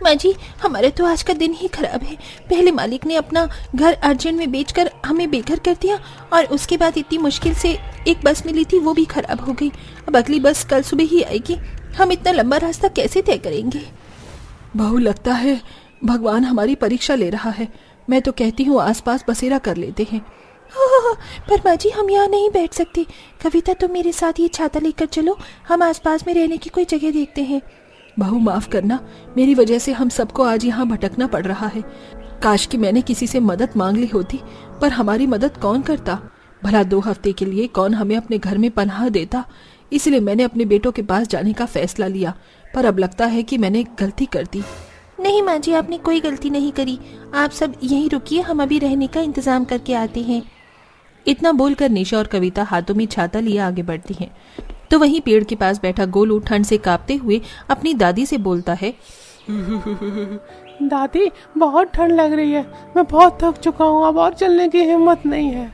माँ जी, हमारा तो आज का दिन ही खराब है। पहले मालिक ने अपना घर अर्जेंट में बेचकर हमें बेघर कर दिया और उसके बाद इतनी मुश्किल से एक बस मिली थी, वो भी खराब हो गई। अब अगली बस कल सुबह ही आएगी। हम इतना लंबा रास्ता कैसे तय करेंगे? बहू, लगता है भगवान हमारी परीक्षा ले रहा है। मैं तो कहती हूँ आसपास बसेरा कर लेते हैं। पर माँ जी, हम यहाँ नहीं बैठ सकते। कविता, तुम मेरे साथ ये छाता लेकर चलो, हम आसपास में रहने की कोई जगह देखते हैं। बहू, माफ करना, मेरी वजह से हम सबको आज यहाँ भटकना पड़ रहा है। काश कि मैंने किसी से मदद मांग ली होती, पर हमारी मदद कौन करता? भला 2 हफ्ते के लिए कौन हमें अपने घर में पनाह देता? इसलिए मैंने अपने बेटों के पास जाने का फैसला लिया, पर अब लगता है कि मैंने गलती कर दी। नहीं माँ जी, आपने कोई गलती नहीं करी। आप सब यहीं रुकिए, हम अभी रहने का इंतजाम करके आते हैं। इतना बोलकर निशा और कविता हाथों में छाता लिए आगे बढ़ती हैं। तो वहीं पेड़ के पास बैठा गोलू ठंड से कांपते हुए अपनी दादी से बोलता है, दादी, बहुत ठंड लग रही है। मैं बहुत थक चुका हूँ, अब और चलने की हिम्मत नहीं है।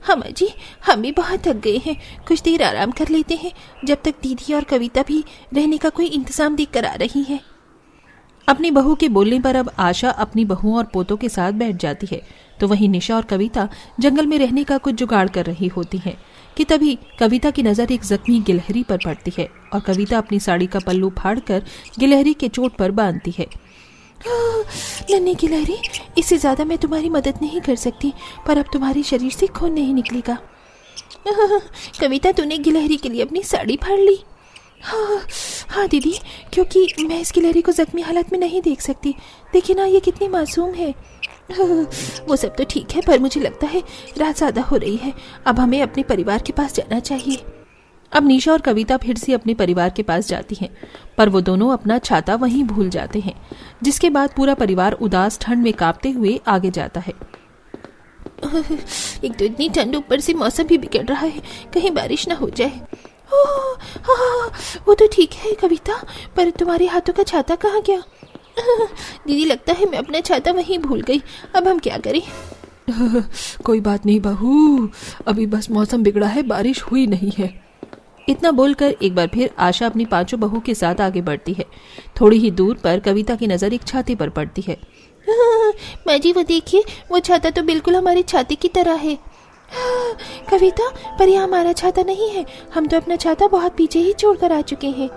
हम जी, हम भी बहुत थक गए हैं। कुछ देर आराम कर लेते हैं, जब तक दीदी और कविता भी रहने का कोई इंतजाम देख कर आ रही है। अपनी बहू के बोलने पर अब आशा अपनी बहुओं और पोतों के साथ बैठ जाती है। तो वहीं निशा और कविता जंगल में रहने का कुछ जुगाड़ कर रही होती हैं कि तभी कविता की नजर एक जख्मी गिलहरी पर पड़ती है और कविता अपनी साड़ी का पल्लू फाड़कर गिलहरी के चोट पर बांधती है। नन्ही गिलहरी, इससे ज्यादा मैं तुम्हारी मदद नहीं कर सकती, पर अब तुम्हारे शरीर से खून नहीं निकलेगा। कविता, तूने गिलहरी के लिए अपनी साड़ी फाड़ ली? हाँ दीदी, क्योंकि मैं इस गिलहरी को जख्मी हालत में नहीं देख सकती। देखिए ना, ये कितनी मासूम है। वो सब तो ठीक है, पर मुझे लगता है रात ज्यादा हो रही है। अब हमें अपने परिवार के पास जाना चाहिए। अब निशा और कविता फिर से अपने परिवार के पास जाती हैं, पर वो दोनों अपना छाता वहीं भूल जाते हैं, जिसके बाद पूरा परिवार उदास ठंड में कांपते हुए आगे जाता है। एक तो इतनी ठंड, ऊपर से मौसम भी बिगड़ रहा है, कहीं बारिश ना हो जाए। वो तो ठीक है कविता, पर तुम्हारे हाथों का छाता कहाँ गया? दीदी, लगता है मैं अपना छाता वहीं भूल गई। अब हम क्या करें? कोई बात नहीं बहू, अभी बस मौसम बिगड़ा है, बारिश हुई नहीं है। इतना बोलकर एक बार फिर आशा अपनी 5 बहू के साथ आगे बढ़ती है। थोड़ी ही दूर पर कविता की नजर एक छाते पर पड़ती है। माँ जी, वो देखिए, वो छाता तो बिल्कुल हमारे छाते की तरह है। कविता, पर यह हमारा छाता नहीं है। हम तो अपना छाता बहुत पीछे ही छोड़कर आ चुके हैं।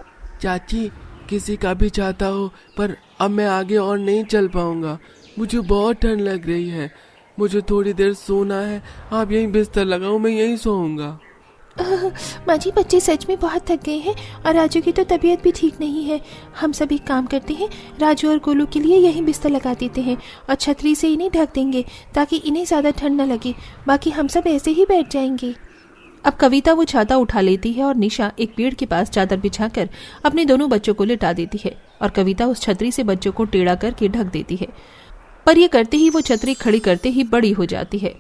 चाची, किसी का भी छाता हो, पर अब मैं आगे और नहीं चल पाऊंगा। मुझे बहुत ठंड लग रही है। मुझे थोड़ी देर सोना है। आप यहीं बिस्तर लगाओ, मैं यहीं सोऊंगा। माँ जी, बच्चे सच में बहुत थक गए हैं और राजू की तो तबीयत भी ठीक नहीं है। हम सब एक काम करते हैं, राजू और गोलू के लिए यहीं बिस्तर लगा देते हैं और छतरी से इन्हें ढक देंगे ताकि इन्हें ज़्यादा ठंड न लगे। बाकी हम सब ऐसे ही बैठ जाएंगे। अब कविता वो छाता उठा लेती है और निशा एक पेड़ के पास चादर बिछाकर अपने दोनों बच्चों को लिटा देती है और कविता उस छतरी से बच्चों को टेढ़ा करके ढक देती है। पर यह करते ही वो छतरी खड़ी करते ही बड़ी हो जाती है।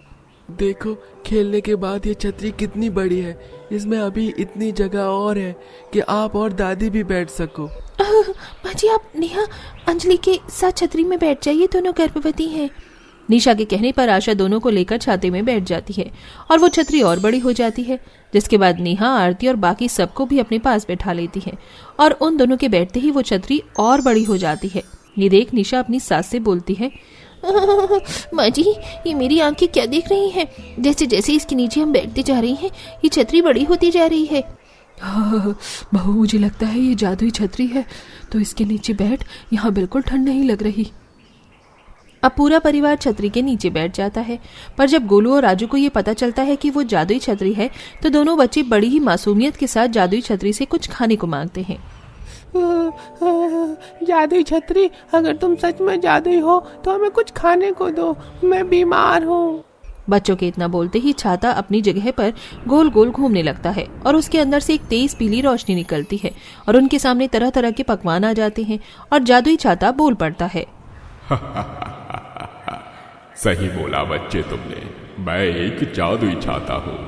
देखो, खेलने के बाद ये छतरी कितनी बड़ी है। इसमें अभी इतनी जगह और है कि आप और दादी भी बैठ सको। माँ जी, आप नेहा, अंजलि के साथ छतरी में बैठ जाइए, दोनों गर्भवती हैं। निशा के कहने पर आशा दोनों को लेकर छाते में बैठ जाती है और वो छतरी और बड़ी हो जाती है, जिसके बाद नेहा, आरती और बाकी सबको भी अपने पास बैठा लेती है और उन दोनों के बैठते ही वो छतरी और बड़ी हो जाती है। ये देख निशा अपनी सास से बोलती है, माँ जी, ये मेरी आंखें क्या देख रही हैं? जैसे जैसे इसके नीचे हम बैठते जा रही हैं, ये छतरी बड़ी होती जा रही है। बहू, मुझे लगता है ये जादुई छतरी है, तो इसके नीचे बैठ, यहाँ बिल्कुल ठंड नहीं लग रही। अब पूरा परिवार छतरी के नीचे बैठ जाता है, पर जब गोलू और राजू को ये पता चलता है कि वो जादुई छतरी है, तो दोनों बच्चे बड़ी ही मासूमियत के साथ जादुई छतरी से कुछ खाने को मांगते हैं। जादुई छतरी, अगर तुम सच में जादुई हो तो हमें कुछ खाने को दो, मैं बीमार हूँ। बच्चों के इतना बोलते ही छाता अपनी जगह पर गोल गोल घूमने लगता है और उसके अंदर से एक तेज पीली रोशनी निकलती है और उनके सामने तरह तरह के पकवान आ जाते हैं और जादुई छाता बोल पड़ता है। सही बोला बच्चे तुमने, मैं एक जादुई छाता हूँ।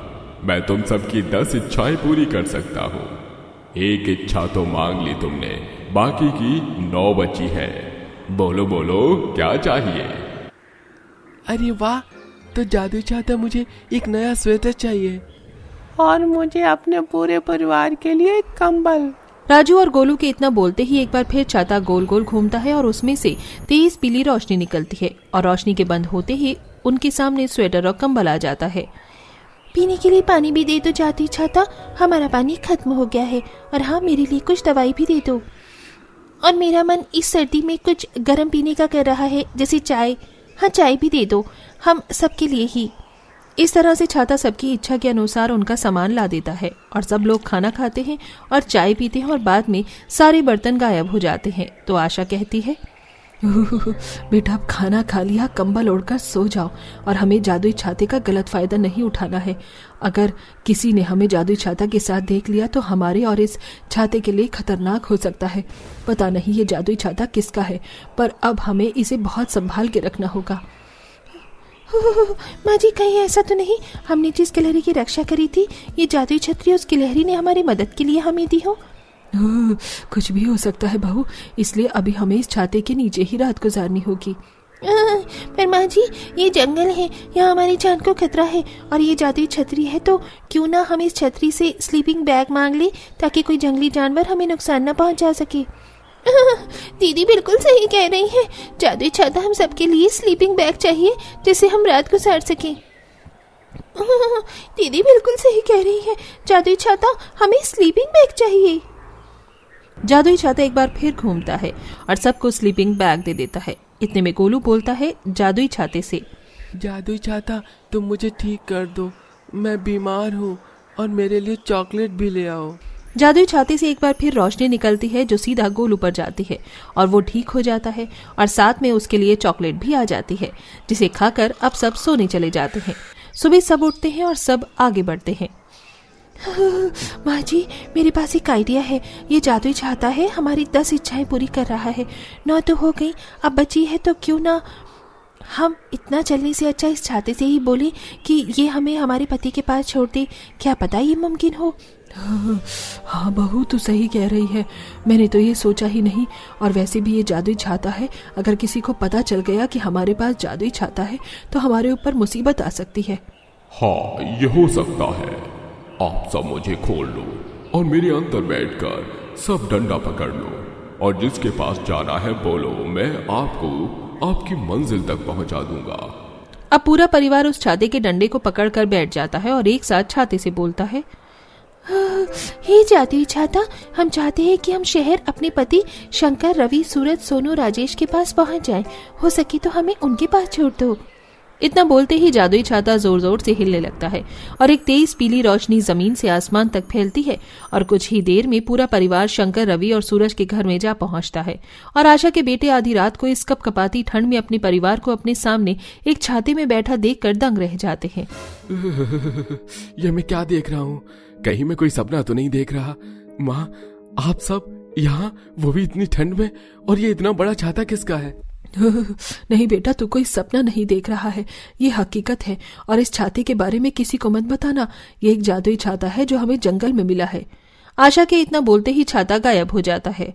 मैं तुम सबकी 10 इच्छाएं पूरी कर सकता हूँ। एक इच्छा तो मांग ली तुमने, बाकी की 9 बची है। बोलो बोलो, क्या चाहिए? अरे वाह, तो जादू छाता, मुझे एक नया स्वेटर चाहिए और मुझे अपने पूरे परिवार के लिए एक कंबल। राजू और गोलू के इतना बोलते ही एक बार फिर छाता गोल गोल घूमता है और उसमें से तेज पीली रोशनी निकलती है और रोशनी के बंद होते ही उनके सामने स्वेटर और कंबल आ जाता है। पीने के लिए पानी भी दे दो जादुई छाता, हमारा पानी खत्म हो गया है। और हाँ, मेरे लिए कुछ दवाई भी दे दो। और मेरा मन इस सर्दी में कुछ गर्म पीने का कर रहा है, जैसे चाय। हाँ, चाय भी दे दो, हम सबके लिए ही। इस तरह से छाता सबकी इच्छा के अनुसार उनका सामान ला देता है और सब लोग खाना खाते हैं और चाय पीते हैं और बाद में सारे बर्तन गायब हो जाते हैं। तो आशा कहती है, बेटा अब खाना खा लिया, कंबल ओढ़कर सो जाओ और हमें जादुई छाते का गलत फायदा नहीं उठाना है। अगर किसी ने हमें जादुई छाता के साथ देख लिया तो हमारे और इस छाते के लिए खतरनाक हो सकता है। पता नहीं ये जादुई छाता किसका है, पर अब हमें इसे बहुत संभाल के रखना होगा। माँ जी, कहीं ऐसा तो नहीं हमने जिस गिलहरी की रक्षा करी थी, ये जादुई छतरी उस गिलहरी ने हमारी मदद के लिए हमें दी हो? कुछ भी हो सकता है बहू, इसलिए अभी हमें इस छाते के नीचे ही रात गुजारनी होगी। पर माँ जी, ये जंगल है, यहाँ हमारी जान को खतरा है और ये जादुई छतरी है, तो क्यों ना हम इस छतरी से स्लीपिंग बैग मांग ले ताकि कोई जंगली जानवर हमें नुकसान न पहुँचा सके। दीदी बिल्कुल सही कह रही है, जादुई छाता हम सबके लिए स्लीपिंग बैग चाहिए जिससे हम रात गुजार सकें। दीदी बिल्कुल सही कह रही है, जादुई छाता हमें स्लीपिंग बैग चाहिए। जादुई छाता एक बार फिर घूमता है और सबको स्लीपिंग बैग दे देता है। इतने में गोलू बोलता है जादुई छाते से, जादुई छाता तुम मुझे ठीक कर दो, मैं बीमार हूँ और मेरे लिए चॉकलेट भी ले आओ। जादुई छाते से एक बार फिर रोशनी निकलती है जो सीधा गोलू पर जाती है और वो ठीक हो जाता है और साथ में उसके लिए चॉकलेट भी आ जाती है, जिसे खाकर अब सब सोने चले जाते हैं। सुबह सब उठते हैं और सब आगे बढ़ते हैं। माँ जी, मेरे पास एक आइडिया है। ये जादुई छाता है हमारी 10 इच्छाएं पूरी कर रहा है। 9 तो हो गई, अब बची है, तो क्यों ना हम इतना चलने से अच्छा इस छाते से ही बोले कि ये हमें हमारे पति के पास छोड़ दे। क्या पता ये मुमकिन हो। हाँ बहू, तू सही कह रही है, मैंने तो ये सोचा ही नहीं। और वैसे भी ये जादुई छाता है, अगर किसी को पता चल गया कि हमारे पास जादुई छाता है तो हमारे ऊपर मुसीबत आ सकती है। हाँ, ये हो सकता है। आप सब मुझे खोल लो और मेरे अंदर बैठकर सब डंडा पकड़ लो और जिसके पास जाना है बोलो, मैं आपको आपकी मंजिल तक पहुंचा दूंगा। अब पूरा परिवार उस छाते के डंडे को पकड़कर बैठ जाता है और एक साथ छाते से बोलता है, हे जादुई छाता, हम चाहते हैं कि हम शहर अपने पति शंकर, रवि, सूरज, सोनू, राजेश के पास पहुंच जाएं। हो सके तो हमें उनके पास छोड़ दो। इतना बोलते ही जादुई छाता जोर जोर से हिलने लगता है और एक तेज पीली रोशनी जमीन से आसमान तक फैलती है और कुछ ही देर में पूरा परिवार शंकर, रवि और सूरज के घर में जा पहुंचता है। और आशा के बेटे आधी रात को इस कपकपाती ठंड में अपने परिवार को अपने सामने एक छाते में बैठा देखकर दंग रह जाते हैं। ये मैं क्या देख रहा हूँ? कहीं मैं कोई सपना तो नहीं देख रहा? माँ, आप सब यहाँ, वो भी इतनी ठंड में, और ये इतना बड़ा छाता किसका है? नहीं बेटा, तू कोई सपना नहीं देख रहा है, ये हकीकत है। और इस छाते के बारे में किसी को मत बताना, ये एक जादुई छाता है जो हमें जंगल में मिला है। आशा के इतना बोलते ही छाता गायब हो जाता है।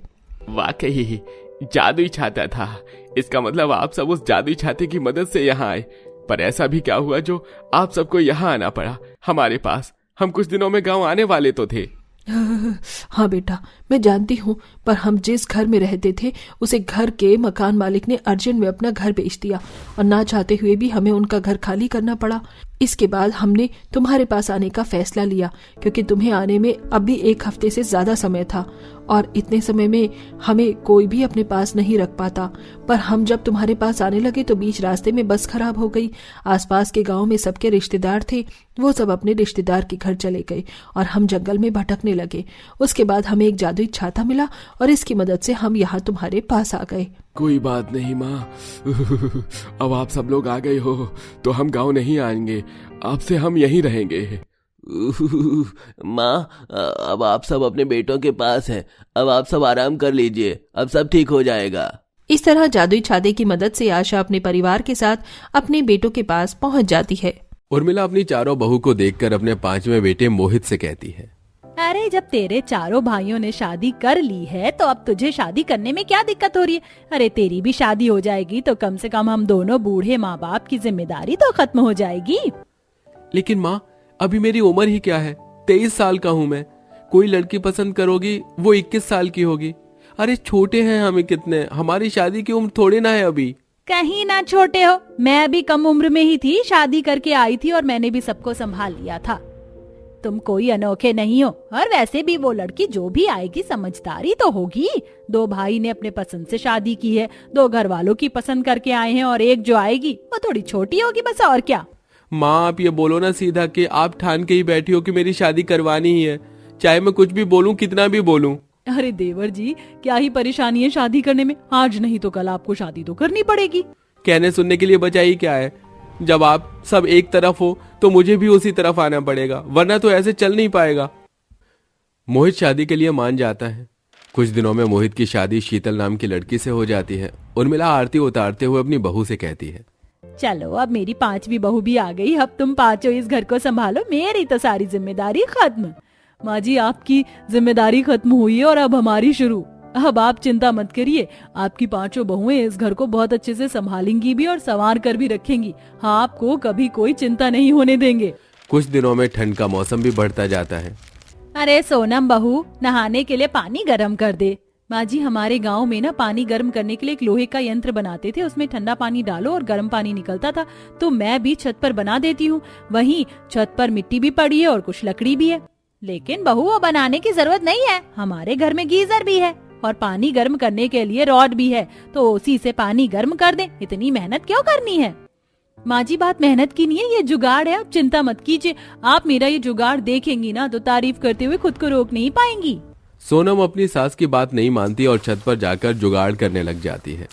वाकई जादुई छाता था, इसका मतलब आप सब उस जादुई छाते की मदद से यहाँ आए। पर ऐसा भी क्या हुआ जो आप सबको यहाँ आना पड़ा हमारे पास? हम कुछ दिनों में गांव आने वाले तो थे। हाँ बेटा, मैं जानती हूँ, पर हम जिस घर में रहते थे उसे घर के मकान मालिक ने अर्जेंट में अपना घर बेच दिया और ना चाहते हुए भी हमें उनका घर खाली करना पड़ा। इसके बाद हमने तुम्हारे पास आने का फैसला लिया, क्योंकि तुम्हें आने में अब भी 1 हफ्ते से ज्यादा समय था और इतने समय में हमें कोई भी अपने पास नहीं रख पाता। पर हम जब तुम्हारे पास आने लगे तो बीच रास्ते में बस खराब हो गई। आसपास के गांव में सबके रिश्तेदार थे, वो सब अपने रिश्तेदार के घर चले गए और हम जंगल में भटकने लगे। उसके बाद हमें एक जादुई छाता मिला और इसकी मदद से हम यहाँ तुम्हारे पास आ गए। कोई बात नहीं माँ, अब आप सब लोग आ गए हो तो हम गांव नहीं आएंगे, अब से हम यहीं रहेंगे। माँ, अब आप सब अपने बेटों के पास हैं, अब आप सब आराम कर लीजिए, अब सब ठीक हो जाएगा। इस तरह जादुई छाते की मदद से आशा अपने परिवार के साथ अपने बेटों के पास पहुंच जाती है। उर्मिला अपनी चारों बहू को देखकर अपने 5वें बेटे मोहित से कहती है, अरे जब तेरे चारों भाइयों ने शादी कर ली है तो अब तुझे शादी करने में क्या दिक्कत हो रही है? अरे तेरी भी शादी हो जाएगी तो कम से कम हम दोनों बूढ़े माँ बाप की जिम्मेदारी तो खत्म हो जाएगी। लेकिन माँ, अभी मेरी उम्र ही क्या है? 23 साल का हूँ मैं। कोई लड़की पसंद करोगी वो 21 साल की होगी। अरे छोटे हैं हमें कितने, हमारी शादी की उम्र थोड़ी ना है अभी। कहीं ना छोटे हो, मैं अभी कम उम्र में ही थी, शादी करके आई थी और मैंने भी सबको संभाल लिया था। तुम कोई अनोखे नहीं हो, और वैसे भी वो लड़की जो भी आएगी समझदारी तो होगी। 2 भाई ने अपने पसंद से शादी की है, 2 घर वालों की पसंद करके आए हैं, और एक जो आएगी वो थोड़ी छोटी होगी बस, और क्या। माँ आप ये बोलो ना सीधा कि आप ठान के ही बैठी हो कि मेरी शादी करवानी ही है, चाहे मैं कुछ भी बोलूं, कितना भी बोलूं। अरे देवर जी, क्या ही परेशानी है शादी करने में, आज नहीं तो कल आपको शादी तो करनी पड़ेगी। कहने सुनने के लिए बचा ही क्या है, जब आप सब एक तरफ हो तो मुझे भी उसी तरफ आना पड़ेगा, वरना तो ऐसे चल नहीं पाएगा। मोहित शादी के लिए मान जाता है। कुछ दिनों में मोहित की शादी शीतल नाम की लड़की से हो जाती है। उर्मिला आरती उतारते हुए अपनी बहू से कहती है, चलो अब मेरी 5वीं बहू भी आ गई, अब तुम 5 इस घर को संभालो, मेरी तो सारी जिम्मेदारी खत्म। माँ जी आपकी जिम्मेदारी खत्म हुई है और अब हमारी शुरू। अब आप चिंता मत करिए, आपकी 5 बहुएं इस घर को बहुत अच्छे से संभालेंगी भी और संवार कर भी रखेंगी। हाँ, आपको कभी कोई चिंता नहीं होने देंगे। कुछ दिनों में ठंड का मौसम भी बढ़ता जाता है। अरे सोनम बहू, नहाने के लिए पानी गर्म कर दे। माँ जी हमारे गांव में ना पानी गर्म करने के लिए एक लोहे का यंत्र बनाते थे, उसमें ठंडा पानी डालो और गर्म पानी निकलता था, तो मैं भी छत पर बना देती हूँ। वहीं छत पर मिट्टी भी पड़ी है और कुछ लकड़ी भी है। लेकिन बहू वो बनाने की जरूरत नहीं है, हमारे घर में गीजर भी है और पानी गर्म करने के लिए रॉड भी है, तो उसी से पानी गर्म कर दे, इतनी मेहनत क्यों करनी है। माँ जी बात मेहनत की नहीं है, ये जुगाड़ है, आप चिंता मत कीजिए। आप मेरा ये जुगाड़ देखेंगी ना तो तारीफ करते हुए खुद को रोक नहीं पाएंगी। सोनम अपनी सास की बात नहीं मानती और छत पर जाकर जुगाड़ करने लग जाती है।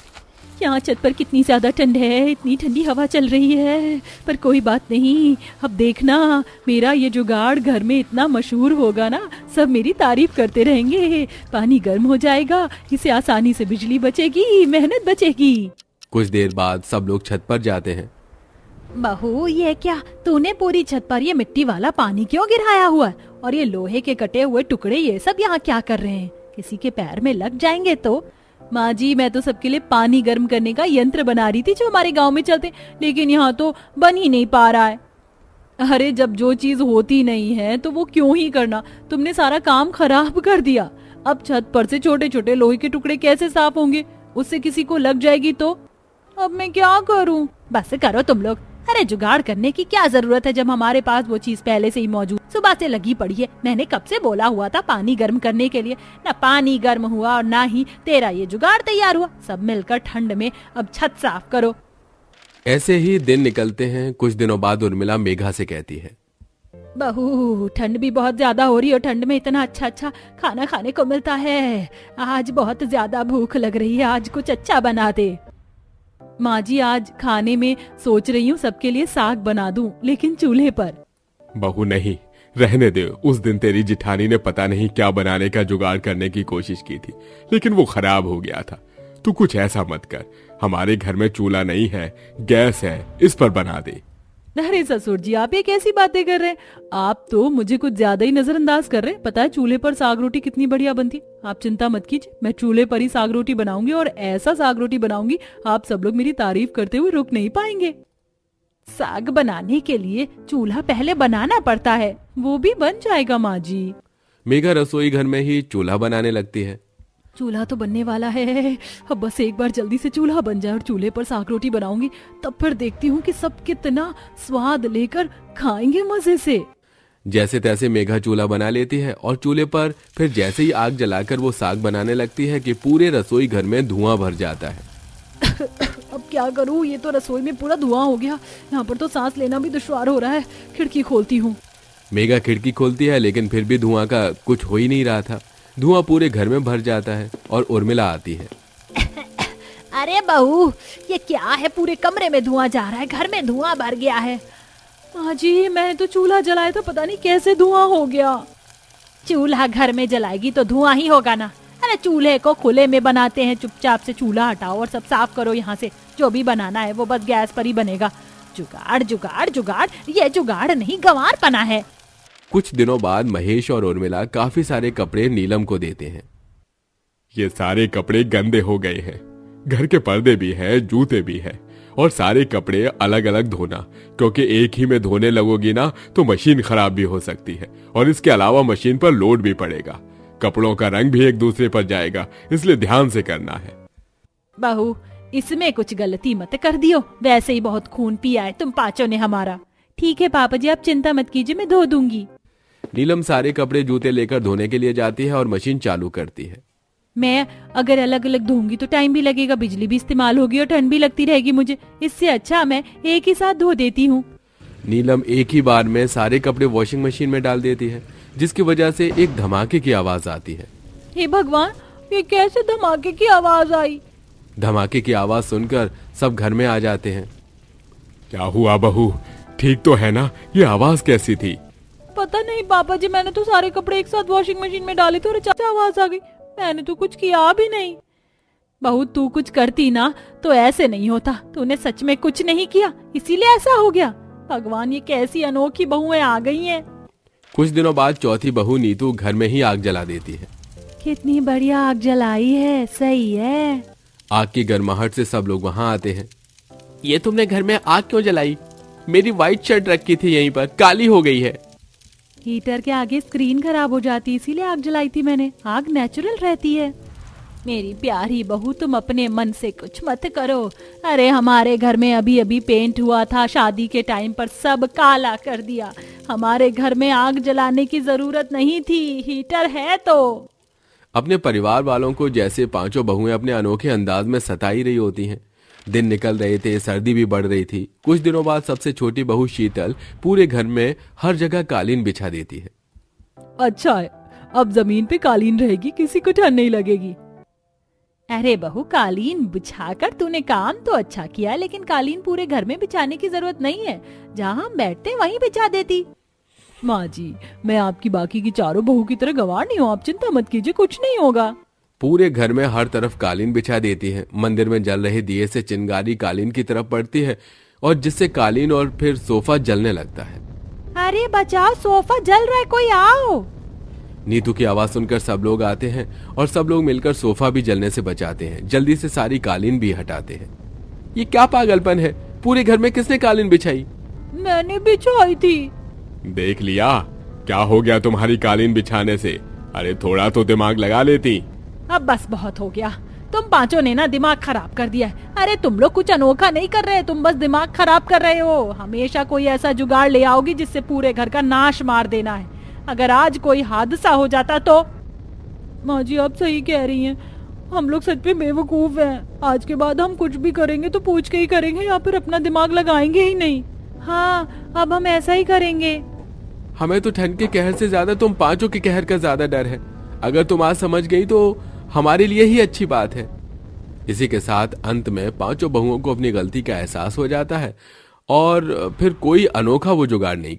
यहाँ छत पर कितनी ज्यादा ठंड है, इतनी ठंडी हवा चल रही है, पर कोई बात नहीं, अब देखना मेरा ये जुगाड़ घर में इतना मशहूर होगा ना, सब मेरी तारीफ करते रहेंगे। पानी गर्म हो जाएगा, इससे आसानी से बिजली बचेगी, मेहनत बचेगी। कुछ देर बाद सब लोग छत पर जाते हैं। बहू ये क्या, तूने पूरी छत पर ये मिट्टी वाला पानी क्यों गिराया हुआ है, और ये लोहे के कटे हुए टुकड़े ये सब यहाँ क्या कर रहे हैं, किसी के पैर में लग जाएंगे तो। माँ जी मैं तो सबके लिए पानी गर्म करने का यंत्र बना रही थी जो हमारे गांव में चलते, लेकिन यहाँ तो बन ही नहीं पा रहा है। अरे जब जो चीज होती नहीं है तो वो क्यों ही करना, तुमने सारा काम खराब कर दिया। अब छत पर से छोटे छोटे लोहे के टुकड़े कैसे साफ होंगे, उससे किसी को लग जाएगी तो। अब मैं क्या करूँ। बस करो तुम लोग, अरे जुगाड़ करने की क्या जरूरत है जब हमारे पास वो चीज पहले से ही मौजूद, सुबह से लगी पड़ी है। मैंने कब से बोला हुआ था पानी गर्म करने के लिए, ना पानी गर्म हुआ और ना ही तेरा ये जुगाड़ तैयार हुआ। सब मिलकर ठंड में अब छत साफ करो। ऐसे ही दिन निकलते हैं। कुछ दिनों बाद उर्मिला मेघा से कहती है, बहू ठंड भी बहुत ज्यादा हो रही है और ठंड में इतना अच्छा अच्छा खाना खाने को मिलता है, आज बहुत ज्यादा भूख लग रही है, आज कुछ अच्छा बना दे। माँ जी आज खाने में सोच रही हूँ सबके लिए साग बना दूं, लेकिन चूल्हे पर। बहू नहीं, रहने दे। उस दिन तेरी जिठानी ने पता नहीं क्या बनाने का जुगाड़ करने की कोशिश की थी, लेकिन वो खराब हो गया था। तू कुछ ऐसा मत कर, हमारे घर में चूल्हा नहीं है, गैस है, इस पर बना दे। अरे ससुर जी आप ये कैसी बातें कर रहे हैं, आप तो मुझे कुछ ज्यादा ही नजरअंदाज कर रहे हैं। पता है चूल्हे पर साग रोटी कितनी बढ़िया बनती है। आप चिंता मत कीजिए, मैं चूल्हे पर ही साग रोटी बनाऊंगी और ऐसा साग रोटी बनाऊंगी आप सब लोग मेरी तारीफ करते हुए रुक नहीं पाएंगे। साग बनाने के लिए चूल्हा पहले बनाना पड़ता है, वो भी बन जाएगा माँ जी। मेघा रसोई घर में ही चूल्हा बनाने लगती है। चूल्हा तो बनने वाला है, अब बस एक बार जल्दी से चूल्हा बन जाए और चूल्हे पर साग रोटी बनाऊंगी, तब फिर देखती हूँ कि सब कितना स्वाद लेकर खाएंगे मजे से। जैसे तैसे मेघा चूल्हा बना लेती है और चूल्हे पर फिर जैसे ही आग जलाकर वो साग बनाने लगती है कि पूरे रसोई घर में धुआं भर जाता है। अब क्या करूँ, ये तो रसोई में पूरा धुआं हो गया, यहाँ पर तो सांस लेना भी दुश्वार हो रहा है। खिड़की खोलती हूँ। मेघा खिड़की खोलती है लेकिन फिर भी धुआं का कुछ हो ही नहीं रहा था। धुआं पूरे घर में भर जाता है और उर्मिला आती है। अरे बहू ये क्या है, पूरे कमरे में धुआं जा रहा है, घर में धुआं भर गया है। माँ जी मैं तो चूल्हा जलाया था, पता नहीं कैसे धुआं हो गया। चूल्हा घर में जलाएगी तो धुआं ही होगा ना। अरे चूल्हे को खुले में बनाते हैं, चुपचाप से चूल्हा हटाओ और सब साफ करो यहाँ से। जो भी बनाना है वो बस गैस पर ही बनेगा। जुगाड़ जुगाड़ जुगाड़, ये जुगाड़ नहीं गंवार पना है। कुछ दिनों बाद महेश और उर्मिला काफी सारे कपड़े नीलम को देते हैं। ये सारे कपड़े गंदे हो गए हैं, घर के पर्दे भी है, जूते भी है, और सारे कपड़े अलग अलग धोना, क्योंकि एक ही में धोने लगोगी ना तो मशीन खराब भी हो सकती है और इसके अलावा मशीन पर लोड भी पड़ेगा। कपड़ों का रंग भी एक दूसरे पर जाएगा, इसलिए ध्यान से करना है। बहू, इसमें कुछ गलती मत कर दियो, वैसे ही बहुत खून पिया है तुम पांचों ने हमारा। ठीक है पापा जी, आप चिंता मत कीजिए, मैं धो दूंगी। नीलम सारे कपड़े जूते लेकर धोने के लिए जाती है और मशीन चालू करती है। मैं अगर अलग अलग धोऊंगी तो टाइम भी लगेगा, बिजली भी इस्तेमाल होगी और ठंड भी लगती रहेगी मुझे। इससे अच्छा मैं एक ही साथ धो देती हूँ। नीलम एक ही बार में सारे कपड़े वॉशिंग मशीन में डाल देती है, जिसकी वजह से एक धमाके की आवाज आती है। हे भगवान, ये कैसे धमाके की आवाज आई? धमाके की आवाज सुनकर सब घर में आ जाते हैं। क्या हुआ बहू, ठीक तो है ना? ये आवाज कैसी थी? पता नहीं पापा जी, मैंने तो सारे कपड़े एक साथ वॉशिंग मशीन में डाले थे और अचानक से आवाज आ गई। मैंने तो कुछ किया भी नहीं। बहू, तू कुछ करती ना तो ऐसे नहीं होता। तूने सच में कुछ नहीं किया, इसीलिए ऐसा हो गया। भगवान, ये कैसी अनोखी बहुएं आ गई हैं। कुछ दिनों बाद चौथी बहू नीतू घर में ही आग जला देती है। कितनी बढ़िया आग जलाई है, सही है। आग की गर्माहट से सब लोग वहां आते हैं। ये तुमने घर में आग क्यों जलाई? मेरी व्हाइट शर्ट रखी थी यहीं पर, काली हो गई है। हीटर के आगे स्क्रीन खराब हो जाती, इसीलिए आग जलाई थी मैंने। आग नेचुरल रहती है। मेरी प्यारी बहू, तुम अपने मन से कुछ मत करो। अरे हमारे घर में अभी अभी पेंट हुआ था, शादी के टाइम पर सब काला कर दिया। हमारे घर में आग जलाने की जरूरत नहीं थी, हीटर है तो। अपने परिवार वालों को जैसे पांचों बहुएं अपने अनोखे अंदाज में सताई रही होती हैं। दिन निकल रहे थे, सर्दी भी बढ़ रही थी। कुछ दिनों बाद सबसे छोटी बहू शीतल पूरे घर में हर जगह कालीन बिछा देती है। अच्छा है, अब जमीन पे कालीन रहेगी, किसी को ठंड नहीं लगेगी। अरे बहू, कालीन बिछाकर तूने काम तो अच्छा किया, लेकिन कालीन पूरे घर में बिछाने की जरूरत नहीं है। जहाँ हम बैठते वहीं बिछा देती। माँ जी, मैं आपकी बाकी की चारों बहू की तरह गंवार नहीं हूँ, आप चिंता मत कीजिए, कुछ नहीं होगा। पूरे घर में हर तरफ कालीन बिछा देती है। मंदिर में जल रहे दिए से चिंगारी कालीन की तरफ पड़ती है और जिससे कालीन और फिर सोफा जलने लगता है। अरे बचाओ, सोफा जल रहा है, कोई आओ। नीतू की आवाज सुनकर सब लोग आते हैं और सब लोग मिलकर सोफा भी जलने से बचाते हैं। जल्दी से सारी कालीन भी हटाते हैं। ये क्या पागलपन है? पूरे घर में किसने कालीन बिछाई? मैंने बिछाई थी। देख लिया, क्या हो गया तुम्हारी कालीन बिछाने से? अरे थोड़ा तो दिमाग लगा लेती। अब बस बहुत हो गया, तुम पांचों ने ना दिमाग खराब कर दिया है। अरे तुम लोग कुछ अनोखा नहीं कर रहे, तुम बस दिमाग खराब कर रहे हो। हमेशा कोई ऐसा जुगाड़ ले आओगी जिससे पूरे घर का नाश मार देना है। अगर आज कोई हादसा हो जाता तो। माँ जी, आप सही कह रही हैं, हम लोग सच में बेवकूफ हैं। आज के बाद हम कुछ भी करेंगे तो पूछ के ही करेंगे या फिर अपना दिमाग लगाएंगे ही नहीं। हाँ, अब हम ऐसा ही करेंगे। हमें तो ठंड के कहर से ज्यादा तुम पांचों के कहर का ज्यादा डर है। अगर तुम आज समझ गई तो हमारे लिए ही अच्छी बात है। इसी के साथ अंत में पांचों बहुओं को अपनी गलती का एहसास हो जाता है और फिर कोई अनोखा वो जुगाड़ नहीं